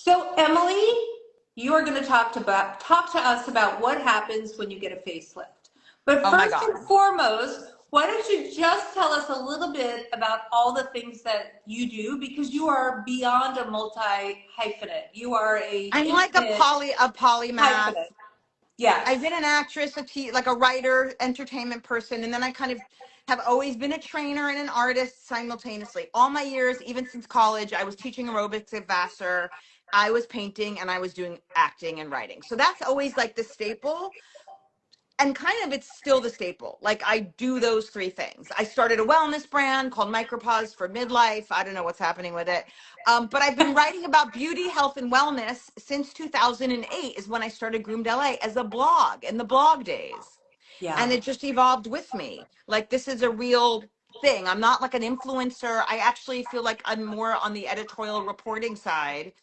So, Emily, you are going to talk to us about what happens when you get a facelift. But Oh my first God. and foremost, why don't you just tell us a little bit about all the things that you do because you are beyond a multi hyphenate. You are a I'm like infinite a polymath. hyphenate. Yes. I've been an actress, like a writer, entertainment person, and then I kind of have always been a trainer and an artist simultaneously. All my years, even since college, I was teaching aerobics at Vassar. I was painting and I was doing acting and writing. So that's always like the staple. And kind of it's still the staple. Like I do those three things. I started a wellness brand called Micropause for midlife. I don't know what's happening with it. But I've been writing about beauty, health, and wellness since 2008 is when I started Groomed LA as a blog in the blog days. Yeah. And it just evolved with me. Like this is a real thing. I'm not like an influencer. I actually feel like I'm more on the editorial reporting side,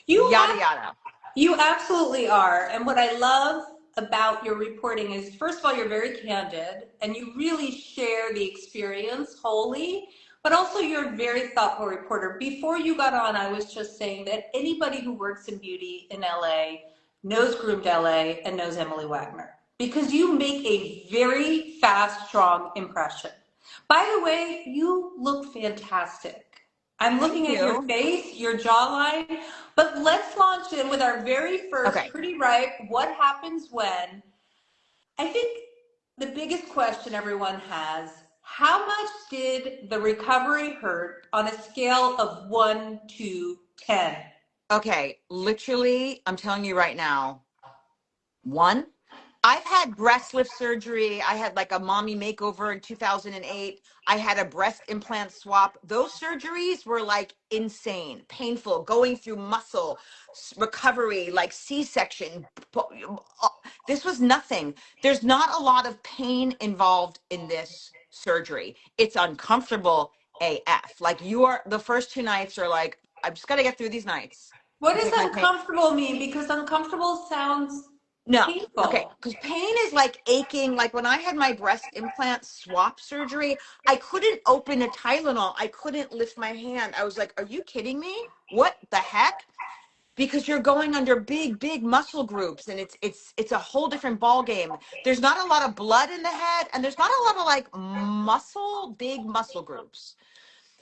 You yada, yada. You absolutely are. And what I love about your reporting is, first of all, you're very candid and you really share the experience wholly, but also you're a very thoughtful reporter. Before you got on, I was just saying that anybody who works in beauty in LA knows Groomed LA and knows Emily Wagner because you make a very fast, strong impression. By the way, you look fantastic. I'm Thank looking at your you. face, your jawline, but let's launch in with our very first Okay. pretty ripe. What happens when? I think the biggest question everyone has, how much did the recovery hurt on a scale of 1 to 10? Okay. Literally, I'm telling you right now, one. I've had breast lift surgery. I had like a mommy makeover in 2008. I had a breast implant swap. Those surgeries were like insane, painful, going through muscle recovery, like C-section. This was nothing. There's not a lot of pain involved in this surgery. It's uncomfortable AF. Like the first 2 nights are like, I'm just got to get through these nights What and does take my pain. uncomfortable mean? Because uncomfortable sounds No. Okay. painful. Because pain is like aching. Like when I had my breast implant swap surgery, I couldn't open a Tylenol. I couldn't lift my hand. I was like, are you kidding me? What the heck? Because you're going under big muscle groups and it's a whole different ball game. There's not a lot of blood in the head and there's not a lot of like big muscle groups.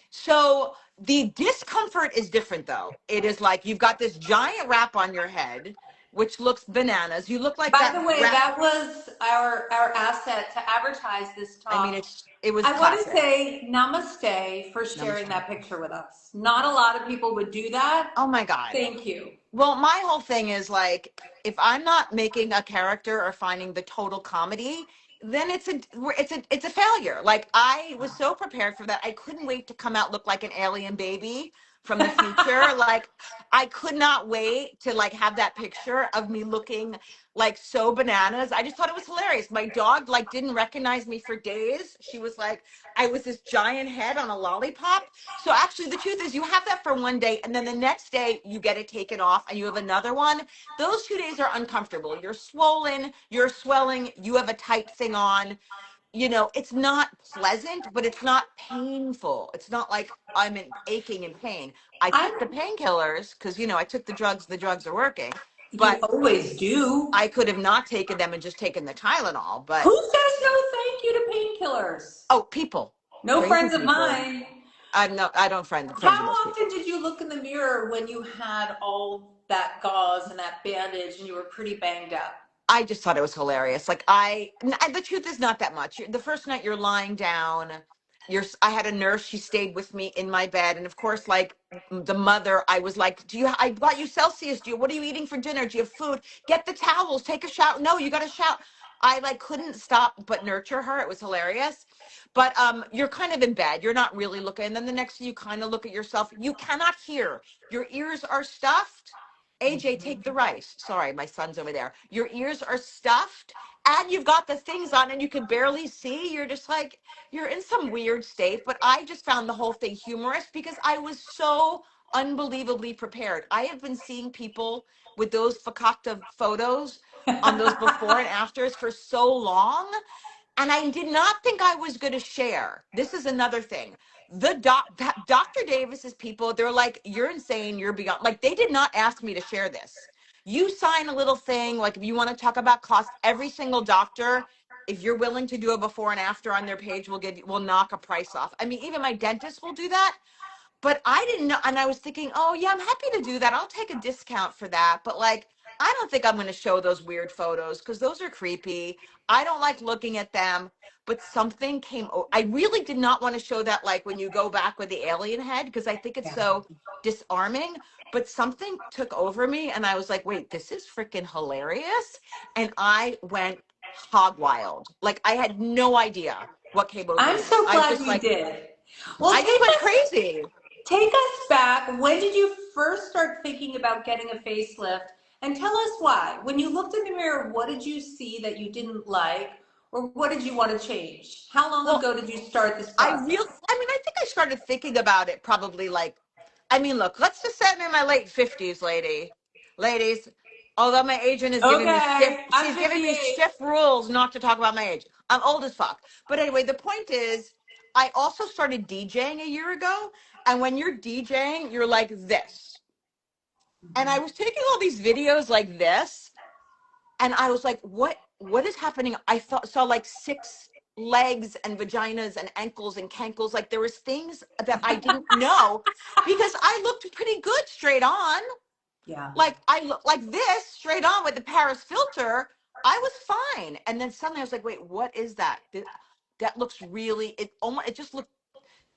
So the discomfort is different though. It is like you've got this giant wrap on your head, which looks bananas. You look like By that the way, wrap. that was our asset to advertise this I mean, talk. it was I want to classic. say namaste for sharing Namaste. that picture with us. Not a lot of people would do that. Oh my God. Thank you. Well, my whole thing is like, if I'm not making a character or finding the total comedy, then it's a failure. Like I was so prepared for that. I couldn't wait to come out look like an alien baby from the future. Like I could not wait to like have that picture of me looking like so bananas. I just thought it was hilarious. My dog like didn't recognize me for days. She was like, I was this giant head on a lollipop. So actually the truth is you have that for one day and then the next day you get it taken off and you have another one. Those 2 days are uncomfortable. You're swollen, you're swelling, you have a tight thing on. It's not pleasant, but it's not painful. It's not like I'm aching in pain. I I'm, took the painkillers because, I took the drugs are working, you but always do. I could have not taken them and just taken the Tylenol. But, Who says no thank you to painkillers? oh, people, No crazy friends of people. mine. I don't friends How with most often people. did you look in the mirror when you had all that gauze and that bandage and you were pretty banged up? I just thought it was hilarious. Like the truth is not that much. The first night you're lying down, I had a nurse, she stayed with me in my bed. And of course, like the mother, I was like, I got you Celsius. What are you eating for dinner? Do you have food? Get the towels, take a shower. No, you got to shower. I like couldn't stop but nurture her. It was hilarious. But you're kind of in bed. You're not really looking. And then the next thing you kind of look at yourself, you cannot hear. Your ears are stuffed. AJ, take the rice. Sorry, my son's over there. Your ears are stuffed and you've got the things on and you can barely see. You're just like, you're in some weird state. But I just found the whole thing humorous because I was so unbelievably prepared. I have been seeing people with those fakakta photos on those before and afters for so long And I did not think I was going to share. This is another thing. Dr. Davis's people, they're like, you're insane. You're beyond. Like, they did not ask me to share this. You sign a little thing. Like, if you want to talk about cost, every single doctor, if you're willing to do a before and after on their page, will knock a price off. I mean, even my dentist will do that. But I didn't know. And I was thinking, oh, yeah, I'm happy to do that. I'll take a discount for that. But like, I don't think I'm going to show those weird photos because those are creepy. I don't like looking at them. But something came. I really did not want to show that, like when you go back with the alien head, because I think it's Yeah. so disarming. But something took over me and I was like, wait, this is freaking hilarious. And I went hog wild. Like, I had no idea what came over I'm me. so glad you did. Well, I just went crazy. take us back. When did you first start thinking about getting a facelift? And tell us why. When you looked in the mirror, what did you see that you didn't like? Or what did you want to change? How long Well, ago did you start this I process? mean, I think I started thinking about it probably like, I mean, look, let's just say I'm in my late 50s, ladies, although my agent is giving me Okay, I'm she's giving me 58. stiff rules not to talk about my age. I'm old as fuck. But anyway, the point is, I also started DJing a year ago. And when you're DJing, you're like this. And I was taking all these videos like this. And I was like, what is happening? I saw like 6 legs and vaginas and ankles and cankles. Like there was things that I didn't know because I looked pretty good straight on. Yeah. Like I look like this straight on with the Paris filter. I was fine. And then suddenly I was like, wait, what is that? That looks really,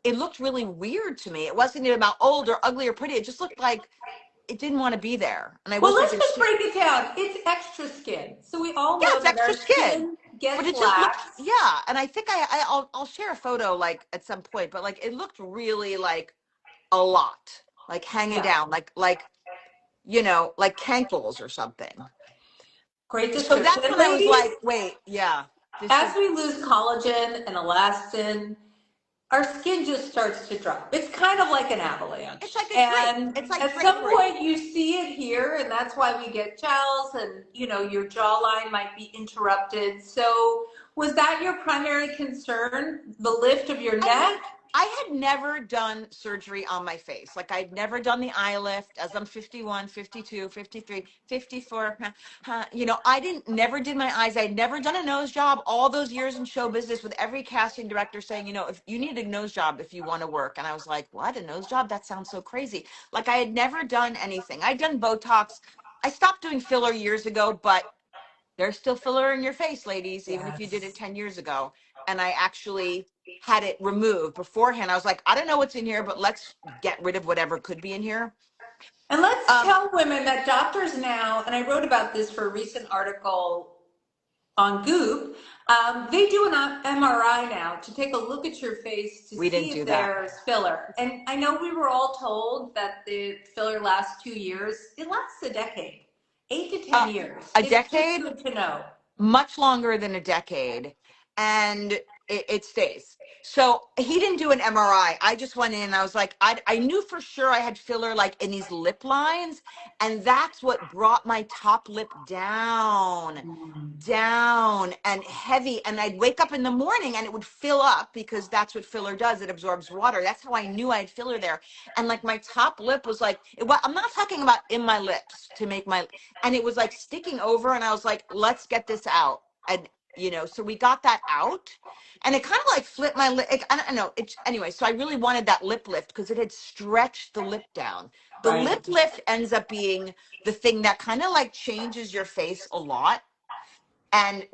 it looked really weird to me. It wasn't even about old or ugly or pretty. It just looked like it didn't want to be there. And I Well, wish I let's could just break it down. It's extra skin. So we all yeah, know it's that extra our skin, skin but gets it just looked, lax. yeah. And I think I'll share a photo like at some point, but like it looked really like a lot, like hanging Yeah. down, like like cankles or something. Great So description. that's And when I was ladies, like, wait, yeah, this as is, we lose collagen and elastin, our skin just starts to drop. It's kind of like an it's avalanche. like a drape. And It's like at some drapery. point you see it here, and that's why we get gels and your jawline might be interrupted. So was that your primary concern? The lift of your I mean, neck? I had never done surgery on my face. Like I'd never done the eye lift as I'm 51, 52, 53, 54. I didn't never did my eyes. I'd never done a nose job all those years in show business with every casting director saying, if you need a nose job if you want to work. And I was like, what, a nose job? That sounds so crazy. Like I had never done anything. I'd done Botox. I stopped doing filler years ago, but there's still filler in your face, ladies, even if you did it Yes. 10 years ago. And I actually had it removed beforehand. I was like, I don't know what's in here, but let's get rid of whatever could be in here. And let's Um, tell women that doctors now, and I wrote about this for a recent article on Goop, they do an MRI now to take a look at your face to we didn't see do if that. there's filler. And I know we were all told that the filler lasts 2 years. It lasts a decade, 8 to 10 years. A It's just decade, good to know. much longer than a decade, and it stays. So he didn't do an MRI. I just went in and I was like, I knew for sure I had filler like in these lip lines, and that's what brought my top lip down and heavy. And I'd wake up in the morning and it would fill up because that's what filler does. It absorbs water. That's how I knew I had filler there. And like my top lip was like, I'm not talking about in my lips to make and it was like sticking over. And I was like, let's get this out. And, so we got that out and it kind of like flipped my lip. I don't know. Anyway, so I really wanted that lip lift because it had stretched the lip down. The Right. lip lift ends up being the thing that kind of like changes your face a lot and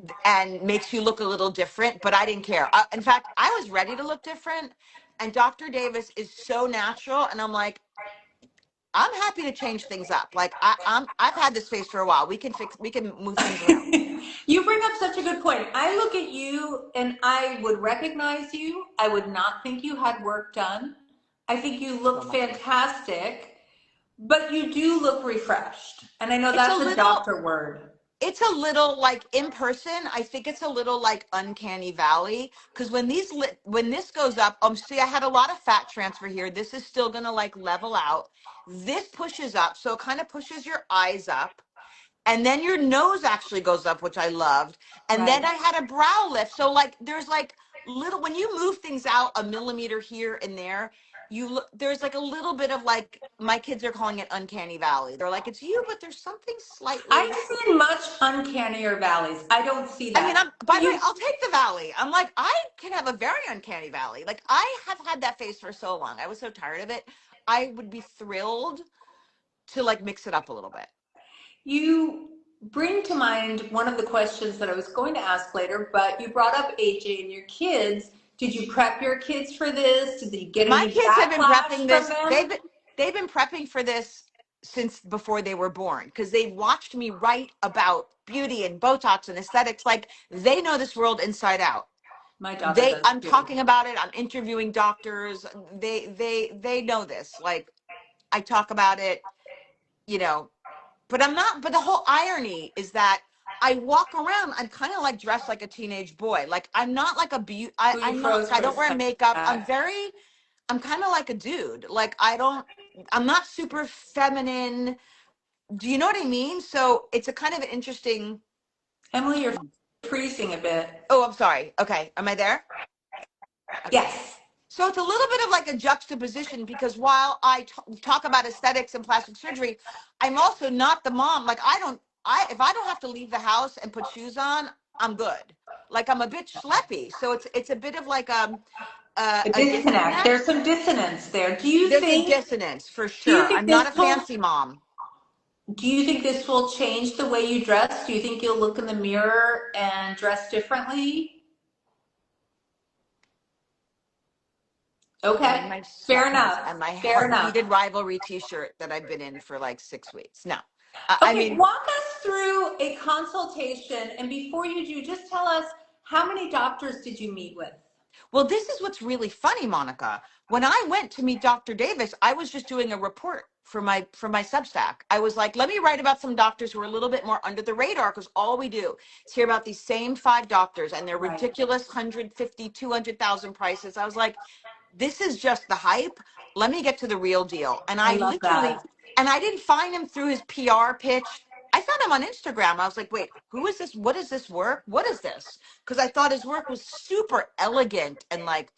makes you look a little different, but I didn't care. In fact, I was ready to look different, and Dr. Davis is so natural, and I'm like, I'm happy to change things up. Like I've had this face for a while. We can move things around. You bring up such a good point. I look at you and I would recognize you. I would not think you had work done. I think you So look much work. fantastic, but you do look refreshed. And I know It's a that's a little doctor word. it's a little like in person. I think it's a little like uncanny valley because when this goes up, see, I had a lot of fat transfer here. This is still gonna like level out. This pushes up, so it kind of pushes your eyes up. and then your nose actually goes up, which I loved. And then Right. I had a brow lift. So like there's like little, when you move things out a millimeter here and there, you look, there's like a little bit of like, my kids are calling it uncanny valley. They're like, it's you, but there's something I've slightly. seen much uncannier valleys. I don't see I mean, that. by the way, You I'll take the valley. I'm like, I can have a very uncanny valley. Like I have had that face for so long. I was so tired of it. I would be thrilled to like mix it up a little bit. you bring to mind one of the questions that I was going to ask later, but you brought up AJ and your kids. Did you prep your kids for this? Did you get My any kids have been backlash prepping from this. them? They've been prepping for this since before they were born because they've watched me write about beauty and Botox and aesthetics. Like they know this world inside out. My daughter does I'm too. talking about it. I'm interviewing doctors. They know this. Like I talk about it, you know, but I'm not, but the whole irony is that I walk around, I'm kind of like dressed like a teenage boy. Like I'm not like a Who you I'm not, froze I for a don't wear second. makeup. I'm kind of like a dude. Like I'm not super feminine. Do you know what I mean? So it's a kind of an interesting. Emily, you're freezing a bit. Oh, I'm sorry. Okay. Am I there? Okay. Yes. So it's a little bit of like a juxtaposition because while talk about aesthetics and plastic surgery, I'm also not the mom. Like if I don't have to leave the house and put shoes on, I'm good. Like I'm a bit schleppy. So it's a bit of like A a disconnect. disconnect. There's some dissonance there. There's a dissonance for Do you sure. think I'm not a this will fancy mom. do you think this will change the way you dress? Do you think you'll look in the mirror and dress differently? I'm in Okay. my Fair sweatpants enough. and my Fair enough. heated rivalry t-shirt that I've been in for like 6 weeks. No, I Okay, mean, walk us through a consultation, and before you do, just tell us how many doctors did you meet with? well, this is what's really funny, Monica. When I went to meet Dr. Davis, I was just doing a report for my Substack. I was like, let me write about some doctors who are a little bit more under the radar because all we do is hear about these same 5 doctors and their Right. ridiculous 150, 200,000 prices. I was like, this is just the hype. Let me get to the real deal. I love that. And I didn't find him through his PR pitch. I found him on Instagram. I was like, wait, who is this? What is this work? What is this? Because I thought his work was super elegant and like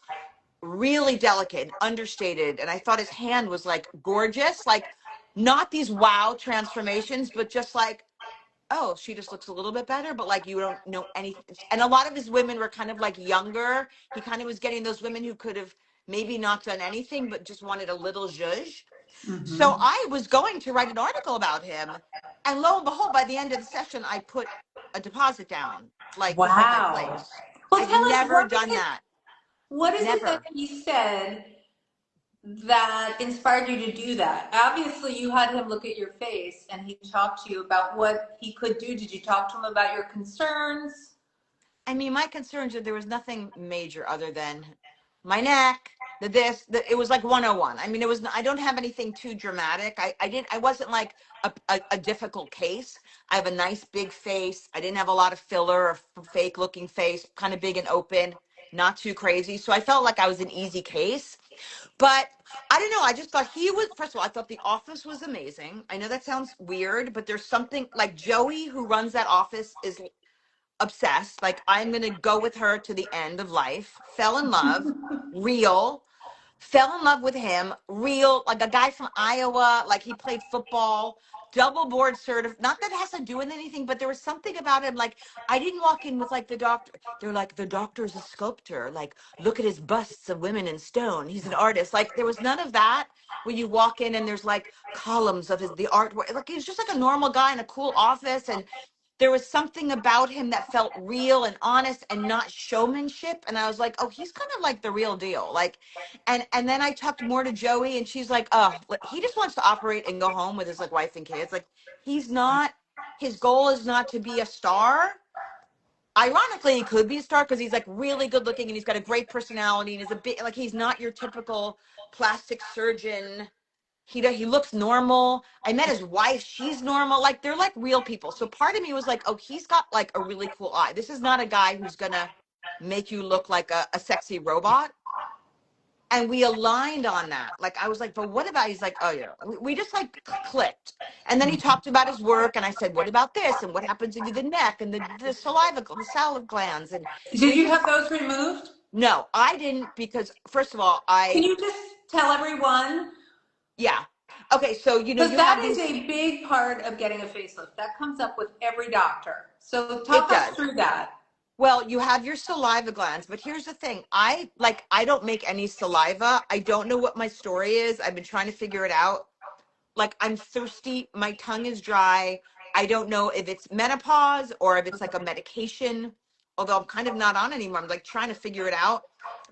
really delicate and understated. And I thought his hand was like gorgeous, like not these wow transformations, but just like, oh, she just looks a little bit better, but like you don't know anything. And a lot of his women were kind of like younger. He kind of was getting those women who could have maybe not done anything, but just wanted a little zhuzh. So Hmm. I was going to write an article about him. And lo and behold, by the end of the session, I put a deposit down, like to hold my Wow. place. Well, I'd tell us never done that. what is it that Never. he said that inspired you to do that? Obviously, you had him look at your face and he talked to you about what he could do. Did you talk to him about your concerns? I mean, my concerns are there was nothing major other than my neck, it was like 101. I mean, I don't have anything too dramatic. I wasn't like a difficult case. I have a nice big face. I didn't have a lot of filler or fake looking face, kind of big and open, not too crazy. So I felt like I was an easy case. But I don't know. I just thought first of all, I thought the office was amazing. I know that sounds weird, but there's something like Joey, who runs that office, is obsessed. Like I'm going to go with her to the end of life. Fell in love, real. Fell in love with him, real, like a guy from Iowa, like he played football, double board certified. Not that it has to do with anything, but there was something about him. Like I didn't walk in with like the doctor. They're like, the doctor's a sculptor. Like, look at his busts of women in stone. He's an artist. Like there was none of that where you walk in and there's like columns of the artwork. Like he was just like a normal guy in a cool office. And there was something about him that felt real and honest and not showmanship. And I was like, oh, he's kind of like the real deal. Like, and then I talked more to Joey and she's like, oh, he just wants to operate and go home with his like wife and kids. Like his goal is not to be a star. Ironically, he could be a star because he's like really good looking and he's got a great personality and is a bit like, he's not your typical plastic surgeon. He looks normal. I met his wife. She's normal. Like they're like real people. So part of me was like, oh, he's got like a really cool eye. This is not a guy who's gonna make you look like a sexy robot. And we aligned on that. Like, I was like, but what about, he's like, oh yeah, we just like clicked. And then he talked about his work, and I said, what about this? And what happens to the neck and the saliva, the salivary glands? And Did we you just, have those removed? no, I didn't, because first of all, Can you just tell everyone? yeah. Okay, so Because you that have is these, a big part of getting a facelift. That comes up with every doctor. So it talk us does. through that. Well, you have your saliva glands, but here's the thing. I don't make any saliva. I don't know what my story is. I've been trying to figure it out. Like, I'm thirsty, my tongue is dry. I don't know if it's menopause or if it's like a medication, although I'm kind of not on anymore. I'm like trying to figure it out.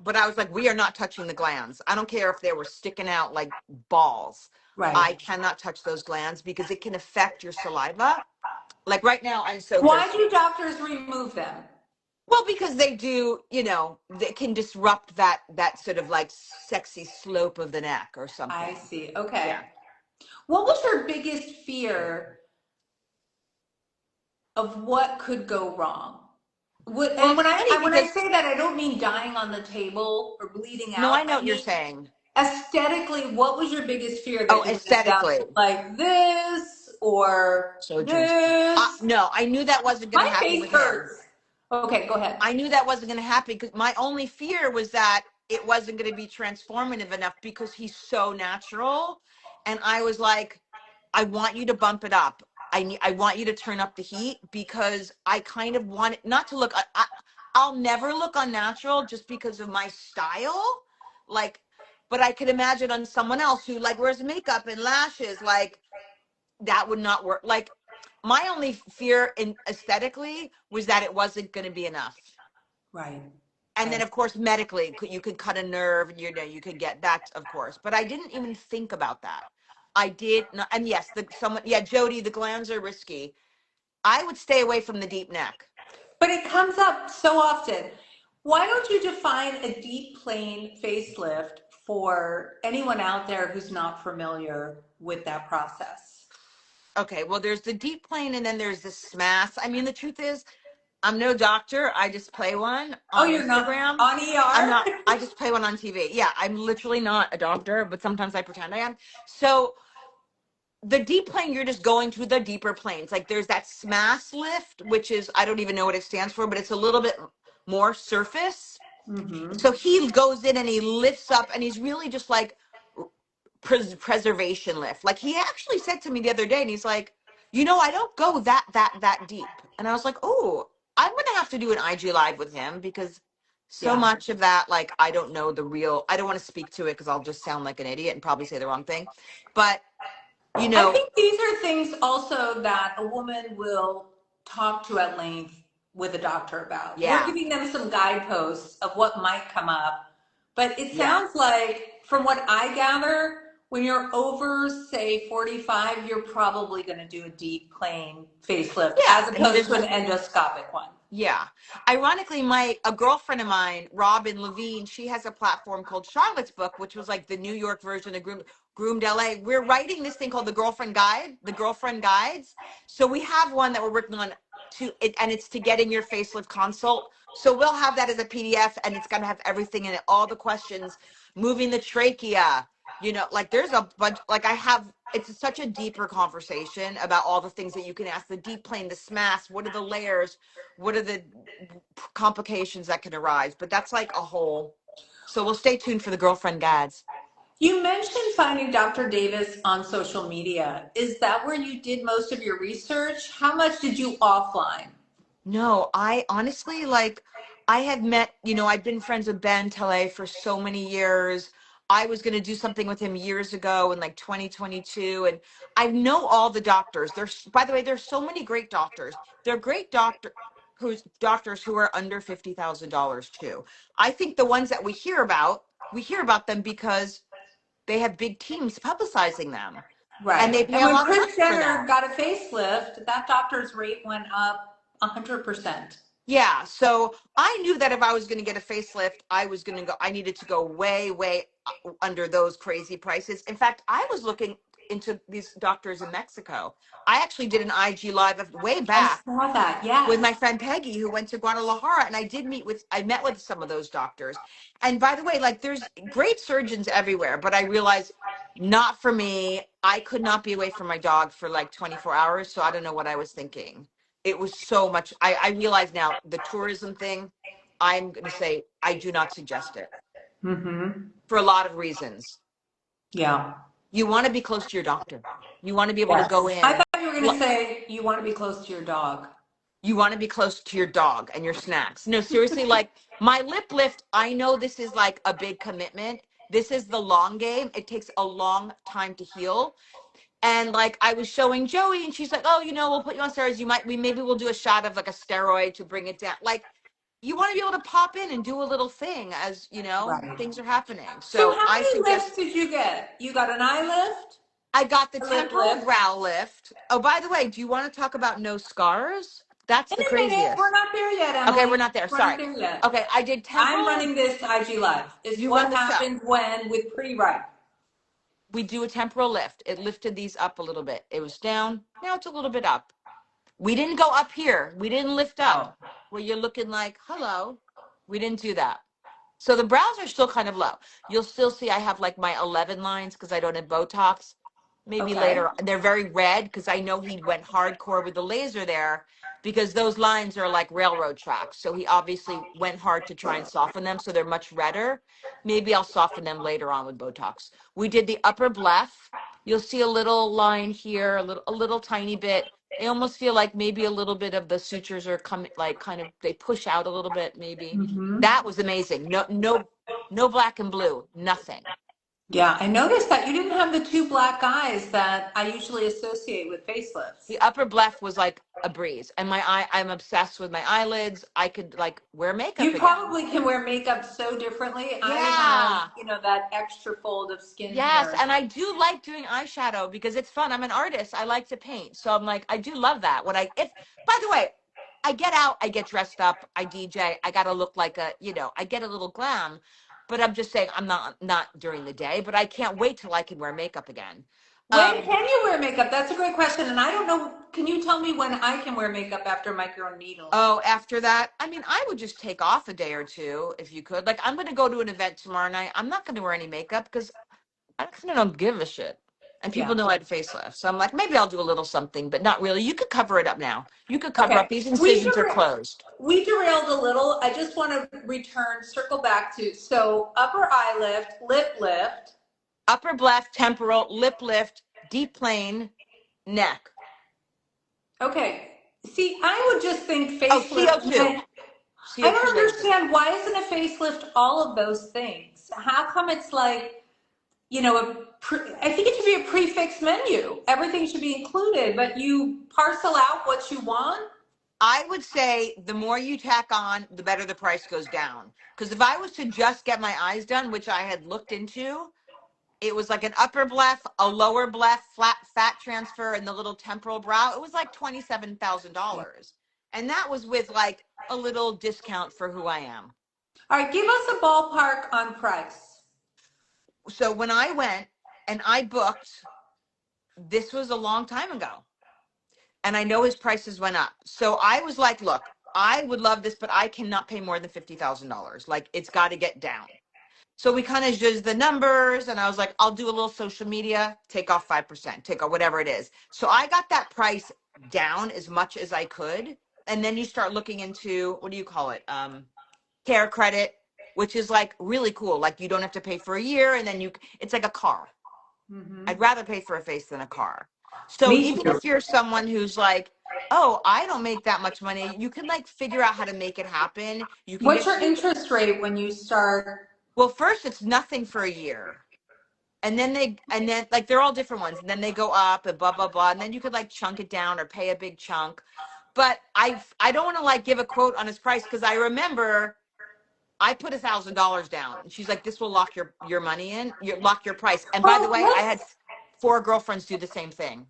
But I was like, we are not touching the glands. I don't care if they were sticking out like balls. Right. I cannot touch those glands because it can affect your saliva. Like right now, I'm so Why thirsty. do doctors remove them? Well, because they do, they can disrupt that sort of like sexy slope of the neck or I something. see. Okay. Yeah. What was your biggest fear of what could go wrong? Well, And it's funny when I because say that, I don't mean dying on the table or bleeding no, out. I know I what you're mean saying. aesthetically, what was your biggest fear Oh, that you would end up aesthetically. like this or So juicy. this? No, I knew that wasn't going to My happen face with him. hurts. Okay, go ahead. I knew that wasn't going to happen because my only fear was that it wasn't going to be transformative enough because he's so natural. And I was like, I want you to bump it up. I want you to turn up the heat because I kind of want it not to look, I'll never look unnatural just because of my style. Like, but I could imagine on someone else who like wears makeup and lashes, like that would not work. Like my only fear in aesthetically was that it wasn't going to be enough. Right. And then Right. of course medically you could cut a nerve, and you could get that, of course, but I didn't even think about that. I did not. And yes, Jody, the glands are risky. I would stay away from the deep neck. But it comes up so often. Why don't you define a deep plane facelift for anyone out there who's not familiar with that process? Okay, well, there's the deep plane and then there's the smash. I mean, the truth is, I'm no doctor. I just play one Oh, on you're not Instagram. on I'm ER? not, I just play one on TV. Yeah, I'm literally not a doctor, but sometimes I pretend I am. So the deep plane, you're just going to the deeper planes. Like there's that smash lift, which is, I don't even know what it stands for, but it's a little bit more surface. Mm-hmm. So he goes in and he lifts up and he's really just like preservation lift. Like he actually said to me the other day, and he's like, I don't go that deep. And I was like, oh, I'm gonna have to do an IG live with him because so Yeah. much of that, like, I don't know the real. I don't want to speak to it because I'll just sound like an idiot and probably say the wrong thing. But you I know, think these are things also that a woman will talk to at length with a doctor about. We're yeah, giving them some guideposts of what might come up. But it yeah, sounds like, from what I gather, when you're over, say, 45, you're probably going to do a deep plane facelift yeah. as And opposed there's to an no, endoscopic one. yeah. Ironically, a girlfriend of mine, Robin Levine, she has a platform called Charlotte's Book, which was like the New York version of Groomed LA. We're writing this thing called the Girlfriend Guides. So we have one that we're working on and it's to get in your facelift consult. So we'll have that as a PDF, and it's going to have everything in it, all the questions, moving the trachea, like there's a bunch, like it's such a deeper conversation about all the things that you can ask, the deep plane, the smash, what are the layers, what are the complications that can arise, but that's like a whole, so we'll stay tuned for the girlfriend guides. You mentioned finding Dr. Davis on social media. Is that where you did most of your research? How much did you offline? No, I honestly, like, I have met, I've been friends with Ben Tele for so many years. I was going to do something with him years ago in like 2022. And I know all the doctors. By the way, there's so many great doctors. They're great doctors who are under $50,000 too. I think the ones that we hear about them because they have big teams publicizing them, and Right. they And pay a when lot of Chris money for Jenner that. got a facelift, that doctor's rate went up 100%. Yeah, so I knew that if I was going to get a facelift, I needed to go way, way under those crazy prices. In fact, I was looking into these doctors in Mexico. I actually did an IG live of way I back saw that. with my Yes. friend Peggy, who went to Guadalajara, and I met with some of those doctors. And by the way, like there's great surgeons everywhere, but I realized not for me. I could not be away from my dog for like 24 hours. So I don't know what I was thinking. It was so much. I realize now the tourism thing, I'm going to say I do not suggest it Mm-hmm. for a lot of reasons. Yeah. You want to be close to your doctor. You want to be able to Yes. go I in. thought you were going to say you want to be close to your dog. You want to be close to your dog and your snacks. No, seriously, like my lip lift, I know this is like a big commitment. This is the long game. It takes a long time to heal. And like I was showing Joey and she's like, oh, we'll put you on steroids. Maybe we'll do a shot of like a steroid to bring it down. Like you want to be able to pop in and do a little thing as, Right. things are happening. So So how I many suggest lifts did you get? You got an eye lift, I got the a lip temporal lift. brow lift. Oh, by the way, do you want to talk about no scars? That's In the a minute, we're craziest. not there yet, Okay, we're Emily. not there. We're not Sorry. there yet. Okay, I did I'm temporal. running this IG Live. It's You what run the show. happens when with pre-write. We do a temporal lift. It lifted these up a little bit. It was down. Now it's a little bit up. We didn't go up here. We didn't lift up Oh, where you're looking like, hello. We didn't do that. So the brows are still kind of low. You'll still see I have like my 11 lines because I don't have Botox. Maybe okay. later. They're very red because I know he went hardcore with the laser there because those lines are like railroad tracks. So he obviously went hard to try and soften them. So they're much redder. Maybe I'll soften them later on with Botox. We did the upper bleph. You'll see a little line here, a little tiny bit. I almost feel like maybe a little bit of the sutures are coming, like kind of, they push out a little bit, maybe. Mm-hmm. That was amazing. No, no, no black and blue, nothing. Yeah, I noticed that you didn't have the two black eyes that I usually associate with facelifts. The upper bleph was like a breeze. And I'm obsessed with my eyelids. I could like wear makeup You again. probably can wear makeup so differently. I have, Yeah. that extra fold of skin Yes. here. And I do like doing eyeshadow because it's fun. I'm an artist. I like to paint. So I'm like, I do love that. By the way, I get out, I get dressed up, I DJ, I got to look like I get a little glam, but I'm just saying I'm not during the day, but I can't wait till I can wear makeup again. When can you wear makeup? That's a great question. And I don't know. Can you tell me when I can wear makeup after microneedling? Oh, after that, I mean, I would just take off a day or two if you could. Like, I'm going to go to an event tomorrow night. I'm not going to wear any makeup because I kind of don't give a shit. And Yeah. people know I had facelift. So I'm like, maybe I'll do a little something, but not really. You could cover it up now. You could cover up. Okay. These incisions are closed. We derailed a little. I just want to circle back to, so upper eye lift, lip lift. Upper bleph, temporal, lip lift, deep plane, neck. Okay. See, I would just think Oh, facelift. CO2. I CO2 don't laser. understand, why isn't a facelift all of those things? How come it's like, I think it should be a prefix menu. Everything should be included, but you parcel out what you want. I would say the more you tack on, the better the price goes down. Because if I was to just get my eyes done, which I had looked into, it was like an upper bleph, a lower bleph, fat transfer, and the little temporal brow. It was like $27,000. And that was with like a little discount for who I am. All right, give us a ballpark on price. So when I went and I booked, this was a long time ago. And I know his prices went up. So I was like, look, I would love this, but I cannot pay more than $50,000. Like, it's got to get down. So we kind of judged the numbers, and I was like, I'll do a little social media, take off 5%, take off whatever it is. So I got that price down as much as I could. And then you start looking into, what do you call it? Care credit, which is like really cool. Like, you don't have to pay for a year, and then it's like a car. Mm-hmm. I'd rather pay for a face than a car. So Me even too. if you're someone who's like, oh, I don't make that much money, you can like figure out how to make it happen. You can What's get your interest rate when you start? well, first it's nothing for a year. And then like they're all different ones. And then they go up and blah, blah, blah. And then you could like chunk it down or pay a big chunk. But I don't want to like give a quote on his price because I remember I put $1,000 down. And she's like, this will lock your money in, lock your price. And by the way, I had 4 girlfriends do the same thing.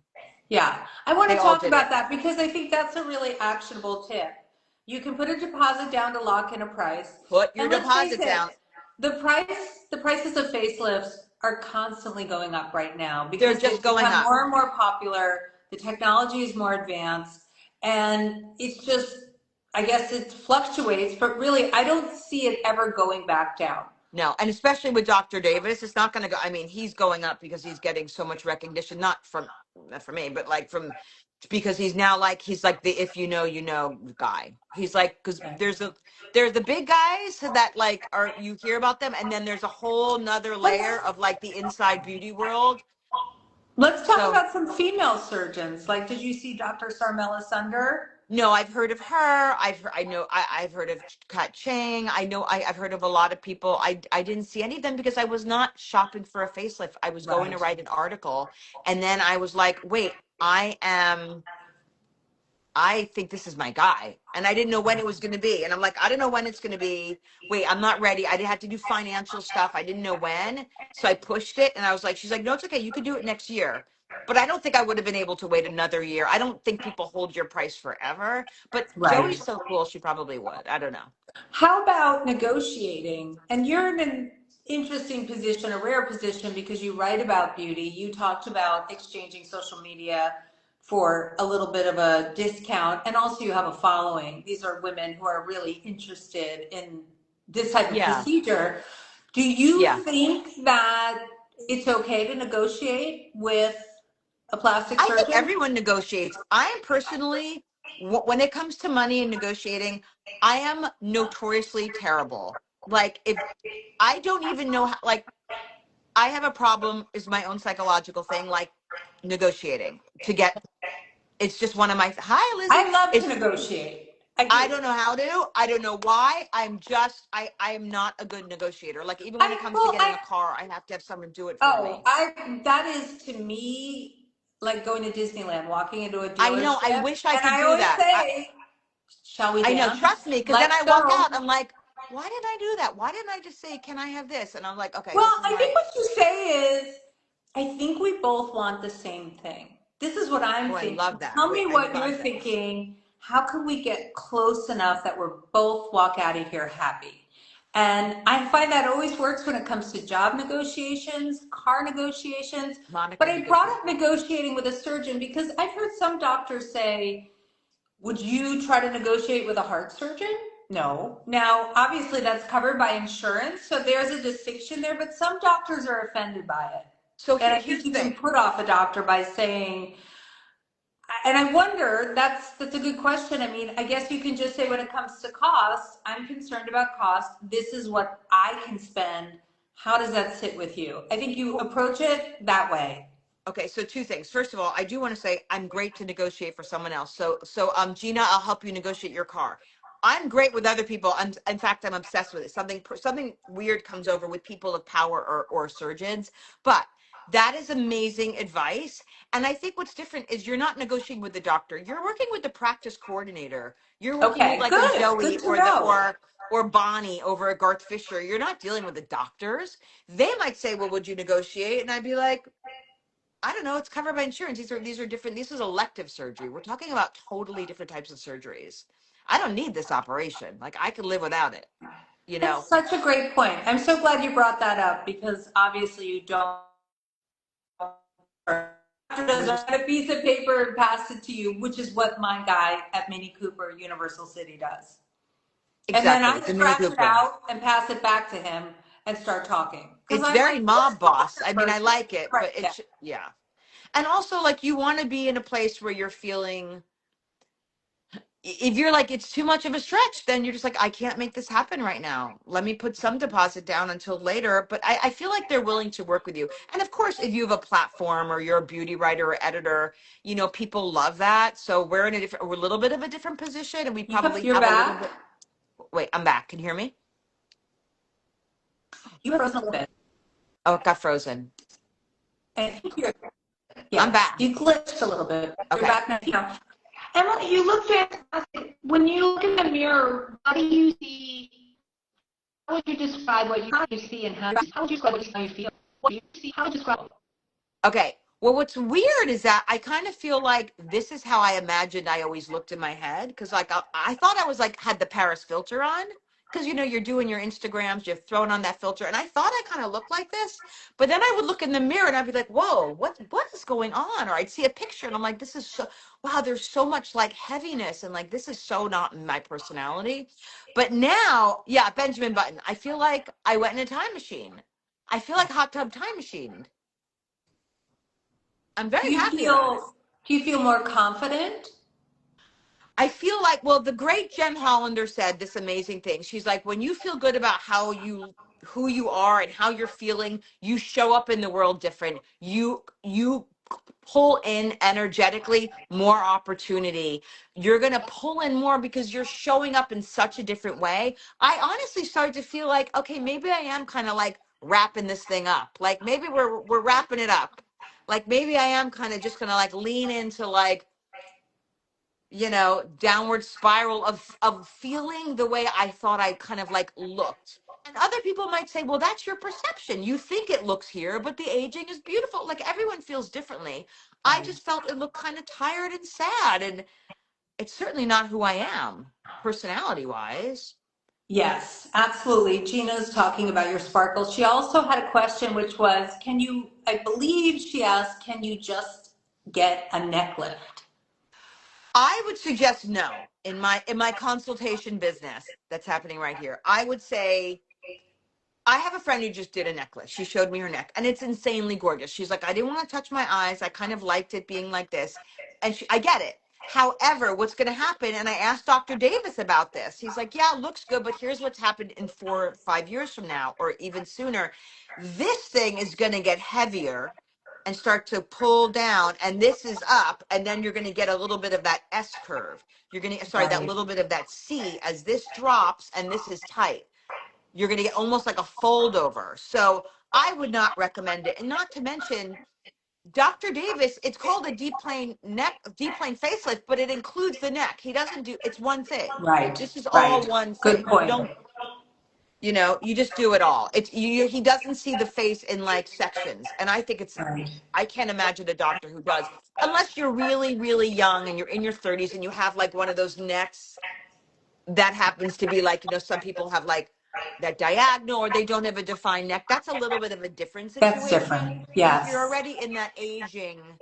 Yeah, I want to They all talk did about it. that because I think that's a really actionable tip. You can put a deposit down to lock in a price. Put your And let's face deposit it, down. the prices of facelifts are constantly going up right now They're because just they've going become up. more and more popular. The technology is more advanced, and it's just, I guess it fluctuates, but really, I don't see it ever going back down. No, and especially with Dr. Davis, it's not going to go. I mean, he's going up because he's getting so much recognition, not from me, but like from, because he's now like, he's like the if you know, you know guy. He's like, because there's the big guys that like are, you hear about them, and then there's a whole nother Let's layer of like the inside beauty world. let's talk So about some female surgeons. Like, did you see Dr. Sarmela Sunder? no, I've heard of her. I've heard of Kat Chang. I know I've heard of a lot of people. I didn't see any of them because I was not shopping for a facelift. I was going to Right. write an article, and then I was like, wait, I think this is my guy. And I didn't know when it was going to be. And I'm like, I don't know when it's going to be. Wait, I'm not ready. I didn't have to do financial stuff. I didn't know when. So I pushed it, and I was like, she's like, no, it's okay. You could do it next year. But I don't think I would have been able to wait another year. I don't think people hold your price forever. But Right. Joey's so cool. She probably would. I don't know. How about negotiating? And you're in an interesting position, a rare position, because you write about beauty. You talked about exchanging social media for a little bit of a discount, and also you have a following. These are women who are really interested in this type of Yeah. procedure. Do you Yeah. think that it's okay to negotiate with a plastic I think surgeon? everyone negotiates. I am personally, when it comes to money and negotiating, I am notoriously terrible. Like, if I don't even know how, like, I have a problem, is my own psychological thing, like negotiating to get, it's just one of my, hi, Lizzie. I love to It's, negotiate. I I do. don't know how to, I don't know why. I am not a good negotiator. Like, even when it comes to Well, getting a car, I have to have someone do it for oh, me. that is to me like going to Disneyland, walking into a I know, I dealership, wish I and could I do always that. say, "Shall we I know, dance? trust me, because then Let's I walk go." out, I'm like, why didn't I do that? Why didn't I just say, can I have this? And I'm like, okay, Well, this is I my, think what you say is, I think we both want the same thing. This is what I'm oh, I thinking. love that. Tell Wait, me I what you're love that. thinking. How can we get close enough that we're both walk out of here happy? And I find that always works when it comes to job negotiations, car negotiations. But Monica I brought negotiate. up negotiating with a surgeon because I've heard some doctors say, would you try to negotiate with a heart surgeon? No. Now, obviously, that's covered by insurance, so there's a distinction there, but some doctors are offended by it. So And I here's think the you can thing. put off a doctor by saying, and I wonder, that's a good question. I mean, I guess you can just say when it comes to cost, I'm concerned about cost. This is what I can spend. How does that sit with you? I think you approach it that way. Okay, so two things. First of all, I do want to say I'm great to negotiate for someone else. Gina, I'll help you negotiate your car. I'm great with other people. In fact, I'm obsessed with it. Something weird comes over with people of power or surgeons, but that is amazing advice. And I think what's different is you're not negotiating with the doctor. You're working with the practice coordinator. You're working with Okay, like a good. Joey Good to know. or Bonnie over at Garth Fisher. You're not dealing with the doctors. They might say, "Well, would you negotiate?" And I'd be like, I don't know. It's covered by insurance. These are different. This is elective surgery. We're talking about totally different types of surgeries. I don't need this operation. Like, I could live without it. You That's know. such a great point. I'm so glad you brought that up because obviously you don't just write a piece of paper and pass it to you, which is what my guy at Mini Cooper Universal City does. And then Exactly. I The Mini scratch it Cooper. out and pass it back to him and start talking. Because It's I'm very like, what's mob the boss. other I mean, I person? like it, Right. but Yeah. yeah. And also, like, you want to be in a place where you're feeling, if you're like, it's too much of a stretch, then you're just like, I can't make this happen right now. Let me put some deposit down until later. But I feel like they're willing to work with you. And of course, if you have a platform or you're a beauty writer or editor, people love that. So we're we're a little bit of a different position, and we probably You're have a little back. bit. Wait, I'm back. Can you hear me? You were frozen a little bit. Oh, it got frozen. I think you're, I'm yeah, back. you glitched a little bit. You're Okay. back now. Emma, you look fantastic. When you look in the mirror, what do you see? How would you describe what you see and how would you describe how you feel? What do you see? How would you describe it? Okay. Well, what's weird is that I kind of feel like this is how I imagined I always looked in my head. Cause like I thought I was like, had the Paris filter on, because you're doing your Instagrams, you're throwing on that filter, and I thought I kind of looked like this, but then I would look in the mirror and I'd be like, whoa, what is going on? Or I'd see a picture and I'm like, this is so, wow, there's so much like heaviness, and like this is so not my personality. But now, yeah, Benjamin Button, I feel like I went in a time machine. I feel like hot tub time machine. I'm Do very you happy about it. feel do you feel more confident? I feel like, well, the great Jen Hollander said this amazing thing. She's like, when you feel good about who you are and how you're feeling, you show up in the world different. You pull in energetically more opportunity. You're going to pull in more because you're showing up in such a different way. I honestly started to feel like, okay, maybe I am kind of like wrapping this thing up. Like maybe we're wrapping it up. Like maybe I am kind of just going to like lean into like, downward spiral of feeling the way I thought I kind of like looked. And other people might say, well, that's your perception. You think it looks here, but the aging is beautiful. Like everyone feels differently. I Right. just felt it looked kind of tired and sad. And it's certainly not who I am, personality wise. Yes, absolutely. Gina's talking about your sparkles. She also had a question, which was, I believe she asked, can you just get a neck lift? I would suggest no in my consultation business that's happening right here. I would say I have a friend who just did a necklace. She showed me her neck, and it's insanely gorgeous. She's like, I didn't want to touch my eyes. I kind of liked it being like this. And I get it. However, what's going to happen, and I asked Dr. Davis about this. He's like, yeah, it looks good, but here's what's happened in 4 or 5 years from now, or even sooner. This thing is going to get heavier and start to pull down, and this is up, and then you're going to get a little bit of that S curve. You're going to, sorry, that Right. little bit of that C as this drops and this is tight. You're going to get almost like a fold over. So I would not recommend it. And not to mention, Dr. Davis, it's called a deep plane facelift, but it includes the neck. He doesn't do, it's one thing. Right. This is all Right. one Good thing. You point. don't, you just do it all. He doesn't see the face in like sections. And I think Right. I can't imagine a doctor who does, unless you're really, really young and you're in your 30s and you have like one of those necks that happens to be like, some people have like that diagonal or they don't have a defined neck. That's a little bit of a different That's situation. different. But if you're Yes. already in that aging,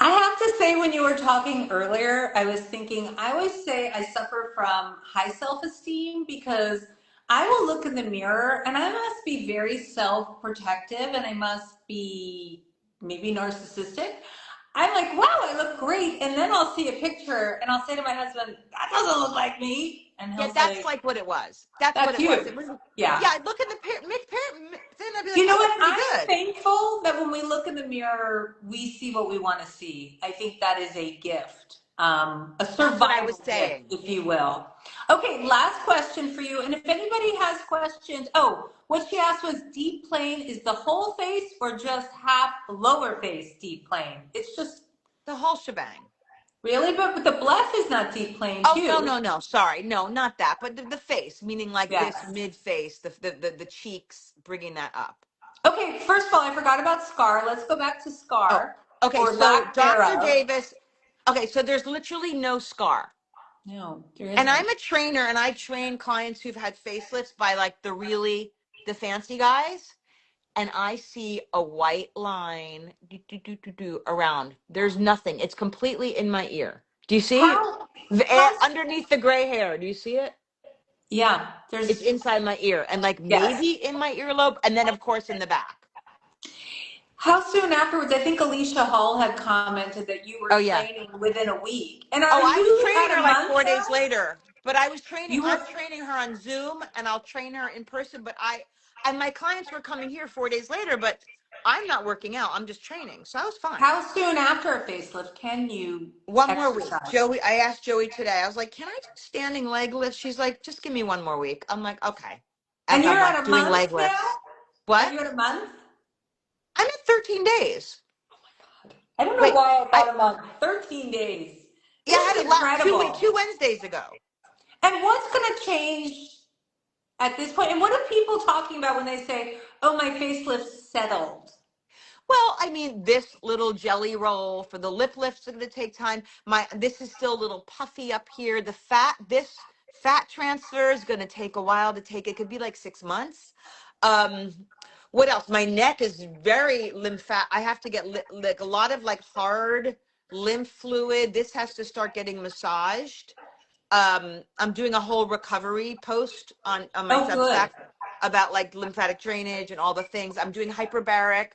I have to say, when you were talking earlier, I was thinking, I always say I suffer from high self esteem because I will look in the mirror and I must be very self protective and I must be maybe narcissistic. I'm like, wow, I look great. And then I'll see a picture and I'll say to my husband, that doesn't look like me. And yeah, he'll that's say, like what it was. That's what that's it was. you. It was, Yeah. yeah, I'd look in the then I'd be like, You know I what? look pretty I'm good. thankful that when we look in the mirror, we see what we want to see. I think that is a gift, a That's what I was survival gift, saying. if you will. Okay, last question for you. And if anybody has questions, what she asked was deep plane is the whole face or just half lower face deep plane? It's just The whole shebang. really, but the blush is not deep plane Oh, no, too. no, no. Sorry. No, not that. But the face, meaning like this Yes. mid face, the cheeks, bringing that up. Okay, first of all, I forgot about scar. Let's go back to Oh, scar okay. or So lack Dr. thereof. Davis, okay. So there's literally no scar. No, there And isn't. I'm a trainer and I train clients who've had facelifts by like the fancy guys. And I see a white line around. There's nothing. It's completely in my ear. Do you see? How how Underneath the gray hair. Do you see it? yeah, It's there's inside my ear and like yes. maybe in my earlobe. And then, of course, in the back. How soon afterwards? I think Alicia Hall had commented that you were Oh, yeah. training within a week. And Oh, are I was you training at her a like month 4 days now? later. But You I'm were training her on Zoom and I'll train her in person. And my clients were coming here 4 days later, but I'm not working out. I'm just training. So I was fine. how soon after a facelift can you 1 more week. exercise? Joey, I asked Joey today, I was like, can I do standing leg lifts? She's like, just give me 1 more week. I'm like, okay. And As you're I'm at like a doing month leg now? lifts. Are What? you at a month? I'm at 13 days. I don't know Wait, why I I, thought a month. 13 days. yeah, This I is had it incredible. two Wednesdays ago. And what's going to change at this point? And what are people talking about when they say, oh, my facelift settled? Well, I mean, this little jelly roll for the lip lifts are going to take time. This is still a little puffy up here. The fat, Fat transfer is going to take a while to take. It could be like 6 months. Um, what else? My neck is very lymphatic. I have to get like a lot of like hard lymph fluid. This has to start getting massaged. I'm doing a whole recovery post on my Oh, good. Substack about like lymphatic drainage and all the things. I'm doing hyperbaric.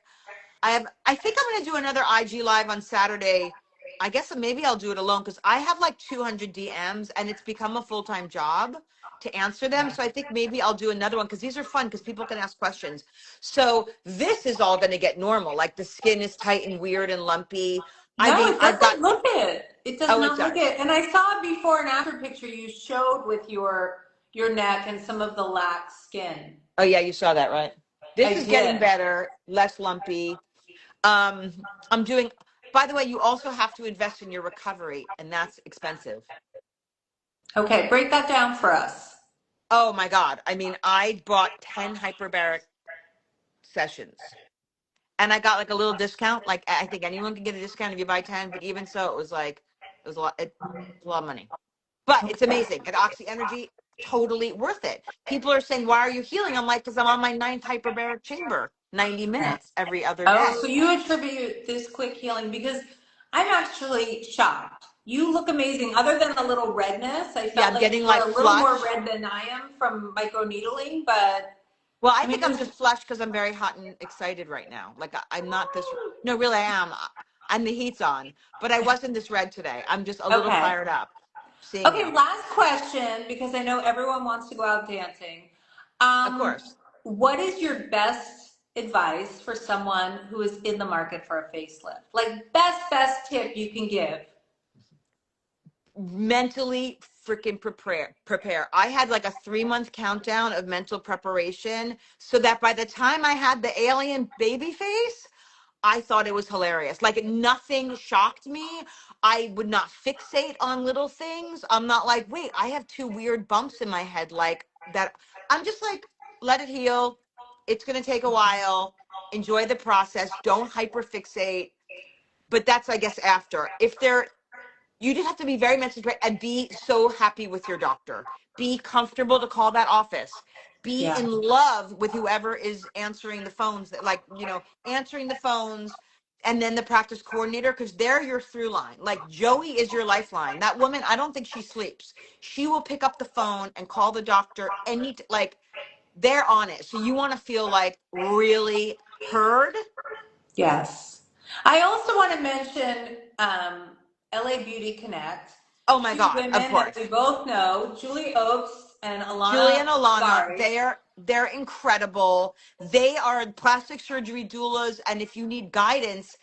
I think I'm going to do another IG live on Saturday. I guess maybe I'll do it alone because I have like 200 DMs and it's become a full-time job to answer them. So I think maybe I'll do another one because these are fun because people can ask questions. So this is all going to get normal. Like the skin is tight and weird and lumpy. I No, mean, it I've got, doesn't look it. It does oh, it not look does. it. And I saw a before and after picture you showed with your neck and some of the lax skin. Oh yeah, you saw that, right? This I is getting did. better, less lumpy. Um, I'm doing, by the way, you also have to invest in your recovery and that's expensive. Okay, break that down for us. Oh my God. I mean, I bought 10 hyperbaric sessions and I got like a little discount. Like I think anyone can get a discount if you buy 10, but even so, it was like, it was a lot, it was a lot of money, but it's Okay. amazing. And Oxy Energy, totally worth it. People are saying, why are you healing? I'm like, because I'm on my ninth hyperbaric chamber, 90 minutes every other Oh, day. so you attribute this quick healing because I'm actually shocked. You look amazing. Other than a little redness, I Yeah, felt I'm like you getting were like a little more flush. red than I am from microneedling, but Well, I I mean, think I'm just flushed because I'm very hot and excited right now. Like I'm not this. No, really, I am. And the heat's on, but I wasn't this red today. I'm just a little okay. fired up seeing Okay, you. last question because I know everyone wants to go out dancing. Of course. What is your best advice for someone who is in the market for a facelift? Like best tip you can give. Mentally freaking prepare. I had like a 3 month countdown of mental preparation so that by the time I had the alien baby face, I thought it was hilarious. Like nothing shocked me. I would not fixate on little things. I'm not like, wait, I have two weird bumps in my head like that. I'm just like, let it heal. It's going to take a while. Enjoy the process. Don't hyperfixate. But that's, I guess, after. If there you just have to be very mentally prepared and be so happy with your doctor. Be comfortable to call that office. Be Yeah. in love with whoever is answering the phones, that like, answering the phones, and then the practice coordinator, because they're your through line. Like Joey is your lifeline. That woman, I don't think she sleeps. She will pick up the phone and call the doctor like they're on it. So you want to feel like really heard. Yes. I also want to mention LA Beauty Connect. Oh my Two God, of women that we course. both know, Julie Oakes and Julie Alana and Alana, Gari. they're incredible. They are plastic surgery doulas, and if you need guidance,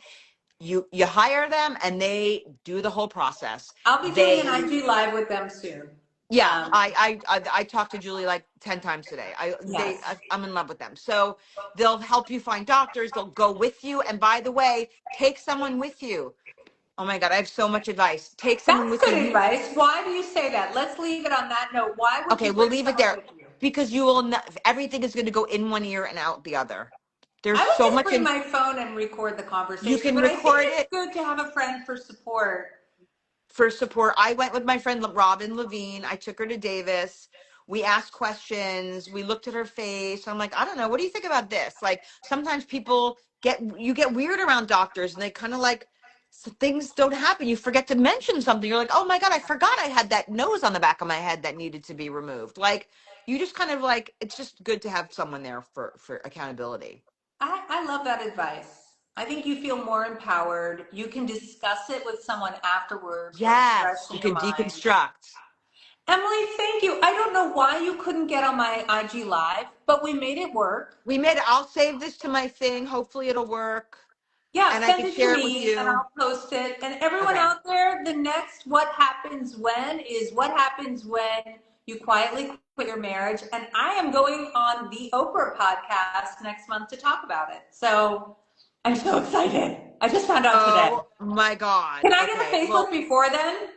you hire them, and they do the whole process. I'll be doing an They IG live with them soon. Yeah, Um, I talked to Julie like 10 times today. yes. I'm in love with them. So they'll help you find doctors. They'll go with you. And by the way, take someone with you. Oh my God, I have so much advice. Take someone That's with good you. advice. Why do you say that? Let's leave it on that note. Why would Okay, you we'll bring leave it someone there with you? because you will not, everything is going to go in one ear and out the other. There's I would so just much bring in, my phone and record the you conversation, can but I think record it's it good to have a friend for support. for support. I went with my friend Robin Levine. I took her to Davis. We asked questions. We looked at her face. I'm like, I don't know. What do you think about this? Like sometimes people you get weird around doctors and they kind of like things don't happen. You forget to mention something. You're like, oh my God, I forgot I had that nose on the back of my head that needed to be removed. Like you just kind of like, it's just good to have someone there for accountability. I love that advice. I think you feel more empowered. You can discuss it with someone afterwards when it's fresh Yes, in you your can mind. deconstruct. Emily, thank you. I don't know why you couldn't get on my IG live, but we made it work. We made it. I'll save this to my thing. Hopefully it'll work. Yeah, And I send can it to share it with me and you. I'll post it. And everyone Okay. out there, the next what happens when is what happens when you quietly quit your marriage. And I am going on the Oprah podcast next month to talk about it. So I'm so excited. I just found out today. Oh my God. Can I get a Okay. facelift Well, before then?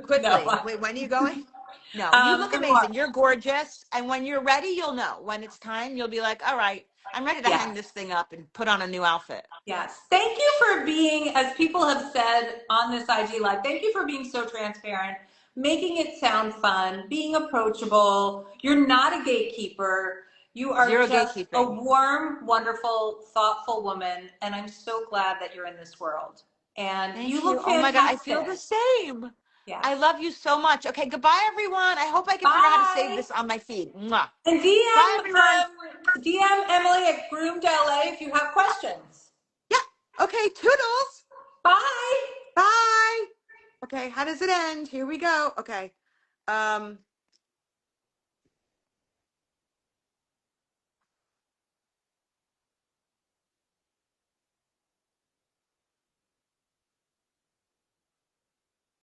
quickly. No. Wait, when are you going? No, you look In amazing. March. You're gorgeous. And when you're ready, you'll know. When it's time, you'll be like, all right, I'm ready to hang Yes. this thing up and put on a new outfit. Yes. Thank you for being, as people have said on this IG Live, thank you for being so transparent, making it sound fun, being approachable. You're not a gatekeeper. You are Zero just a gatekeeping. warm, wonderful, thoughtful woman. And I'm so glad that you're in this world. And you Thank you. look Oh my God, I feel the fantastic. same. Yeah. I love you so much. Okay, goodbye, everyone. I hope I can figure out how to save Bye. this on my feed. Mwah. And Bye, everyone. DM Emily at Groomed LA if you have questions. Yeah. Okay, toodles. Bye. Bye. Okay, how does it end? Here we go. Okay.